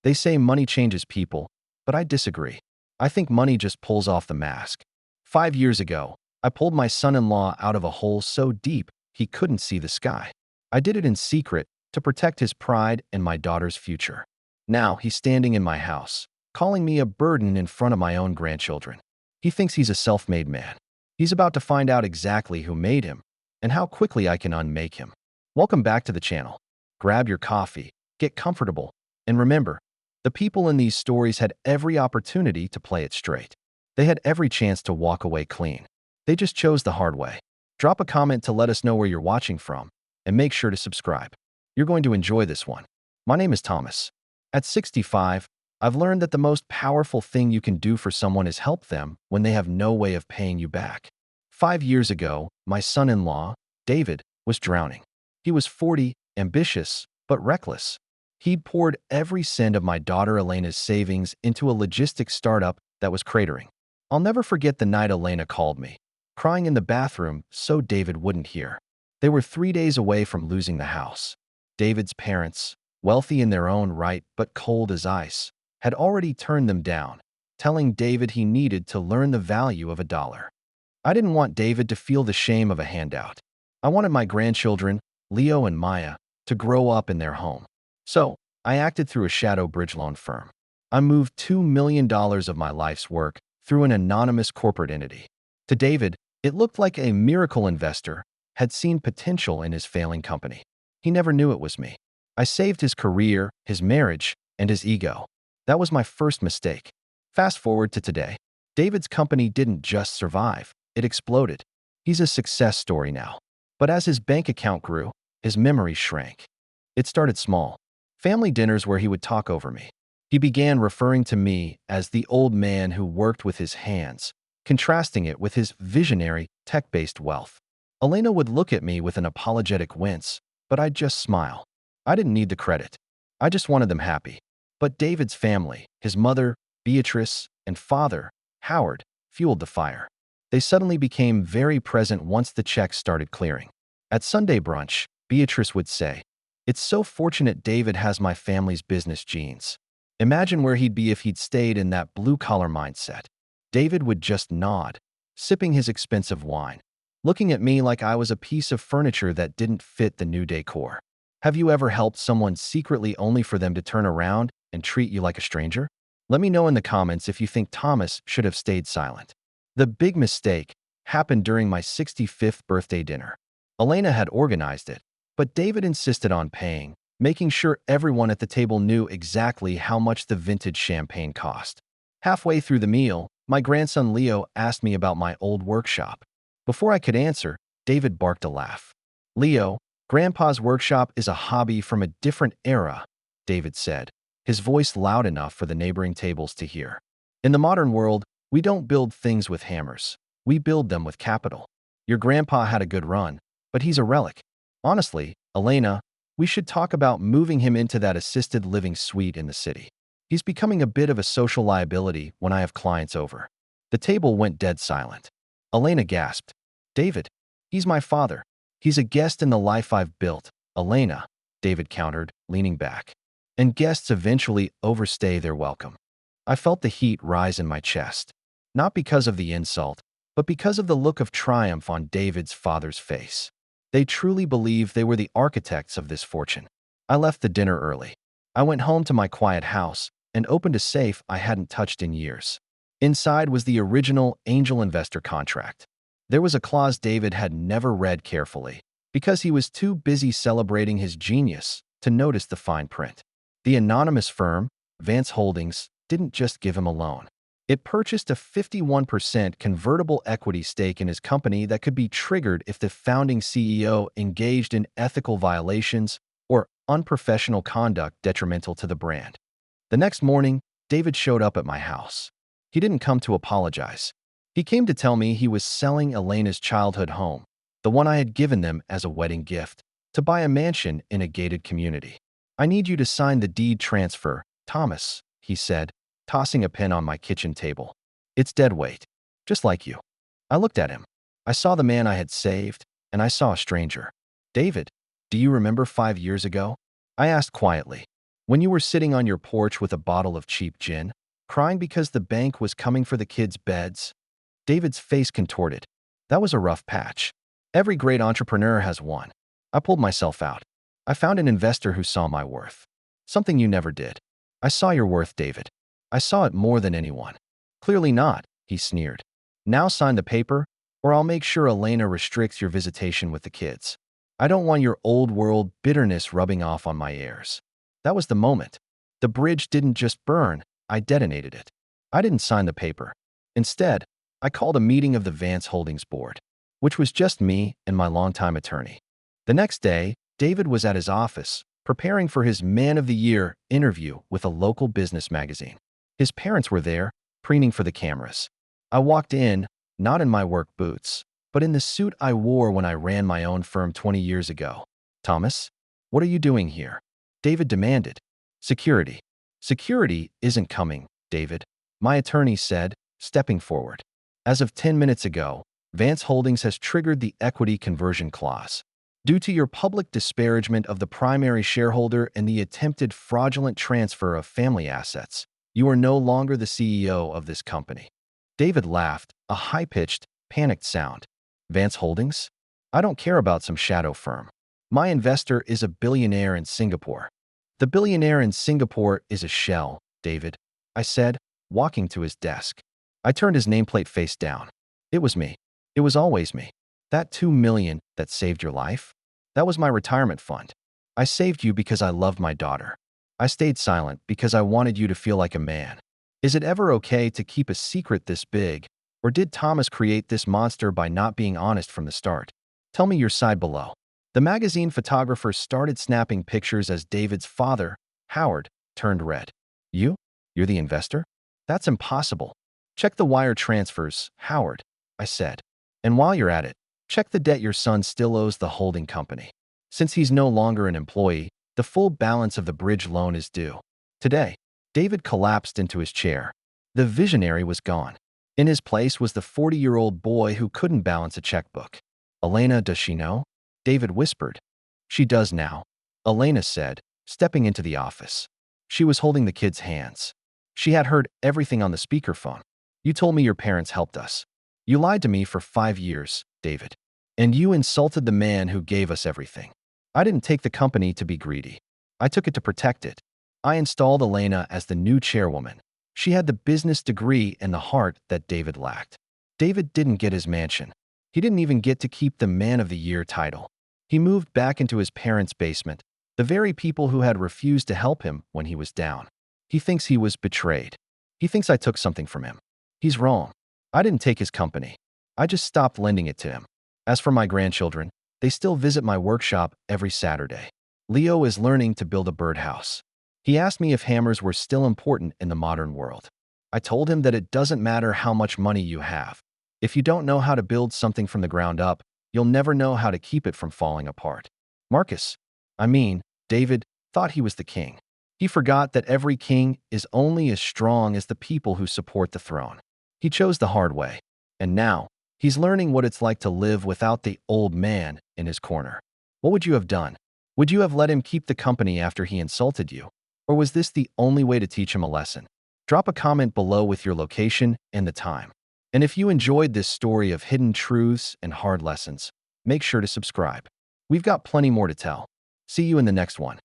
They say money changes people, but I disagree. I think money just pulls off the mask. 5 years ago, I pulled my son-in-law out of a hole so deep he couldn't see the sky. I did it in secret to protect his pride and my daughter's future. Now he's standing in my house, calling me a burden in front of my own grandchildren. He thinks he's a self-made man. He's about to find out exactly who made him and how quickly I can unmake him. Welcome back to the channel. Grab your coffee, get comfortable, and remember, the people in these stories had every opportunity to play it straight. They had every chance to walk away clean. They just chose the hard way. Drop a comment to let us know where you're watching from, and make sure to subscribe. You're going to enjoy this one. My name is Thomas. At 65, I've learned that the most powerful thing you can do for someone is help them when they have no way of paying you back. 5 years ago, my son-in-law, David, was drowning. He was 40, ambitious, but reckless. He'd poured every cent of my daughter Elena's savings into a logistics startup that was cratering. I'll never forget the night Elena called me, crying in the bathroom so David wouldn't hear. They were 3 days away from losing the house. David's parents, wealthy in their own right but cold as ice, had already turned them down, telling David he needed to learn the value of a dollar. I didn't want David to feel the shame of a handout. I wanted my grandchildren, Leo and Maya, to grow up in their home. So, I acted through a shadow bridge loan firm. I moved $2 million of my life's work through an anonymous corporate entity. To David, it looked like a miracle investor had seen potential in his failing company. He never knew it was me. I saved his career, his marriage, and his ego. That was my first mistake. Fast forward to today. David's company didn't just survive, it exploded. He's a success story now. But as his bank account grew, his memory shrank. It started small. Family dinners where he would talk over me. He began referring to me as the old man who worked with his hands, contrasting it with his visionary, tech-based wealth. Elena would look at me with an apologetic wince, but I'd just smile. I didn't need the credit. I just wanted them happy. But David's family, his mother, Beatrice, and father, Howard, fueled the fire. They suddenly became very present once the checks started clearing. At Sunday brunch, Beatrice would say, "It's so fortunate David has my family's business genes. Imagine where he'd be if he'd stayed in that blue-collar mindset." David would just nod, sipping his expensive wine, looking at me like I was a piece of furniture that didn't fit the new decor. Have you ever helped someone secretly only for them to turn around and treat you like a stranger? Let me know in the comments if you think Thomas should have stayed silent. The big mistake happened during my 65th birthday dinner. Elena had organized it, but David insisted on paying, making sure everyone at the table knew exactly how much the vintage champagne cost. Halfway through the meal, my grandson Leo asked me about my old workshop. Before I could answer, David barked a laugh. "Leo, Grandpa's workshop is a hobby from a different era," David said, his voice loud enough for the neighboring tables to hear. "In the modern world, we don't build things with hammers. We build them with capital. Your grandpa had a good run, but he's a relic. Honestly, Elena, we should talk about moving him into that assisted living suite in the city. He's becoming a bit of a social liability when I have clients over." The table went dead silent. Elena gasped. "David, he's my father. He's a guest in the life I've built." "Elena," David countered, leaning back. "And guests eventually overstay their welcome." I felt the heat rise in my chest, not because of the insult, but because of the look of triumph on David's father's face. They truly believed they were the architects of this fortune. I left the dinner early. I went home to my quiet house and opened a safe I hadn't touched in years. Inside was the original angel investor contract. There was a clause David had never read carefully, because he was too busy celebrating his genius to notice the fine print. The anonymous firm, Vance Holdings, didn't just give him a loan. It purchased a 51% convertible equity stake in his company that could be triggered if the founding CEO engaged in ethical violations or unprofessional conduct detrimental to the brand. The next morning, David showed up at my house. He didn't come to apologize. He came to tell me he was selling Elena's childhood home, the one I had given them as a wedding gift, to buy a mansion in a gated community. "I need you to sign the deed transfer, Thomas," he said, tossing a pen on my kitchen table. "It's dead weight, just like you." I looked at him. I saw the man I had saved, and I saw a stranger. "David, do you remember 5 years ago?" I asked quietly. When you were sitting on your porch with a bottle of cheap gin, crying because the bank was coming for the kids' beds? David's face contorted. That was a rough patch. Every great entrepreneur has one. I pulled myself out. I found an investor who saw my worth. Something you never did. I saw your worth, David. I saw it more than anyone. Clearly not, he sneered. Now sign the paper, or I'll make sure Elena restricts your visitation with the kids. I don't want your old world bitterness rubbing off on my heirs. That was the moment. The bridge didn't just burn, I detonated it. I didn't sign the paper. Instead, I called a meeting of the Vance Holdings board, which was just me and my longtime attorney. The next day, David was at his office, preparing for his Man of the Year interview with a local business magazine. His parents were there, preening for the cameras. I walked in, not in my work boots, but in the suit I wore when I ran my own firm 20 years ago. Thomas, what are you doing here? David demanded. Security. Security isn't coming, David, my attorney said, stepping forward. As of 10 minutes ago, Vance Holdings has triggered the equity conversion clause. Due to your public disparagement of the primary shareholder and the attempted fraudulent transfer of family assets, you are no longer the CEO of this company. David laughed, a high-pitched, panicked sound. Vance Holdings? I don't care about some shadow firm. My investor is a billionaire in Singapore. The billionaire in Singapore is a shell, David, I said, walking to his desk. I turned his nameplate face down. It was me. It was always me. That $2 million that saved your life? That was my retirement fund. I saved you because I loved my daughter. I stayed silent because I wanted you to feel like a man. Is it ever okay to keep a secret this big, or did Thomas create this monster by not being honest from the start? Tell me your side below. The magazine photographer started snapping pictures as David's father, Howard, turned red. You're the investor? That's impossible. Check the wire transfers, Howard, I said. And while you're at it, check the debt your son still owes the holding company. Since he's no longer an employee, the full balance of the bridge loan is due. Today, David collapsed into his chair. The visionary was gone. In his place was the 40-year-old boy who couldn't balance a checkbook. Elena, does she know? David whispered. She does now, Elena said, stepping into the office. She was holding the kids' hands. She had heard everything on the speakerphone. You told me your parents helped us. You lied to me for 5 years, David. And you insulted the man who gave us everything. I didn't take the company to be greedy. I took it to protect it. I installed Elena as the new chairwoman. She had the business degree and the heart that David lacked. David didn't get his mansion. He didn't even get to keep the Man of the Year title. He moved back into his parents' basement, the very people who had refused to help him when he was down. He thinks he was betrayed. He thinks I took something from him. He's wrong. I didn't take his company. I just stopped lending it to him. As for my grandchildren, they still visit my workshop every Saturday. Leo is learning to build a birdhouse. He asked me if hammers were still important in the modern world. I told him that it doesn't matter how much money you have. If you don't know how to build something from the ground up, you'll never know how to keep it from falling apart. David, thought he was the king. He forgot that every king is only as strong as the people who support the throne. He chose the hard way, and now he's learning what it's like to live without the old man in his corner. What would you have done? Would you have let him keep the company after he insulted you? Or was this the only way to teach him a lesson? Drop a comment below with your location and the time. And if you enjoyed this story of hidden truths and hard lessons, make sure to subscribe. We've got plenty more to tell. See you in the next one.